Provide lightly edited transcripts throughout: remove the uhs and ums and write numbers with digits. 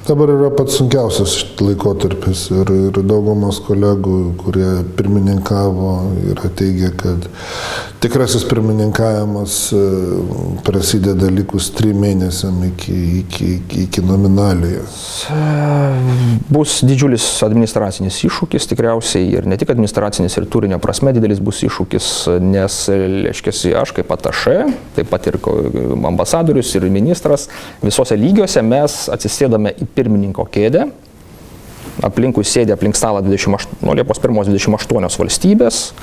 Dabar yra pats sunkiausias laikotarpis ir daugumos kolegų, kurie pirmininkavo, yra teigia, kad tikrasis pirmininkavimas prasideda likus 3 mėnesiam iki nominalijos. Bus didžiulis administracinis iššūkis tikriausiai ir ne tik administracinis ir turinio prasme didelis bus iššūkis, nes, reiškiasi, aš kaip atašė, taip pat ir ambasadorius ir ministras, visose lygiuose mes atsisėdame į pirmininko kėdę, aplinkui sėdė aplink stalą nuo Liepos 1 28 valstybės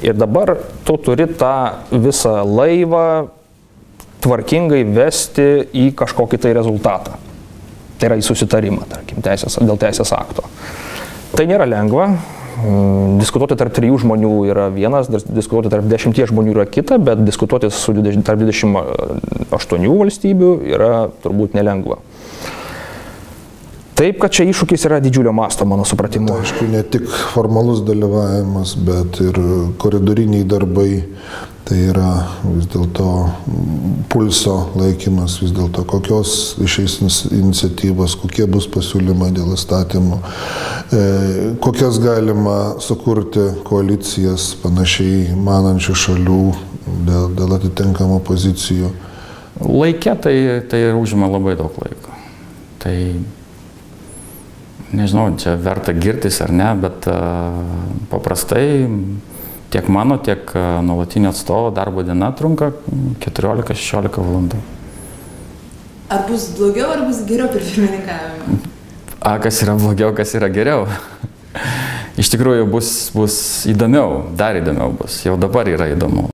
ir dabar tu turi tą visą laivą tvarkingai vesti į kažkokį tai rezultatą. Tai yra į susitarimą, tarkim, dėl teisės akto. Tai nėra lengva. Diskutuoti tarp 3 žmonių yra vienas, diskutuoti tarp 10 žmonių yra kita, bet diskutuoti tarp 28 valstybių yra turbūt nelengva. Taip, kad čia iššūkis yra didžiulio masto, mano supratimu. Tai aišku, ne tik formalus dalyvavimas, bet ir koridoriniai darbai. Tai yra vis dėlto pulso laikymas, vis dėlto kokios išeis iniciatyvos, kokie bus pasiūlymai dėl įstatymų, kokias galima sukurti koalicijas panašiai manančių šalių dėl atitinkamų pozicijų. Laike tai užima labai daug laiko. Tai nežinau, čia verta girtis ar ne, bet paprastai tiek mano, tiek nuolatinio atstovo darbo diena trunka 14-16 valandų. Ar bus blogiau, ar bus geriau per pirmininkavimą? Kas yra blogiau, kas yra geriau. Iš tikrųjų bus įdomiau, dar įdomiau bus. Jau dabar yra įdomu.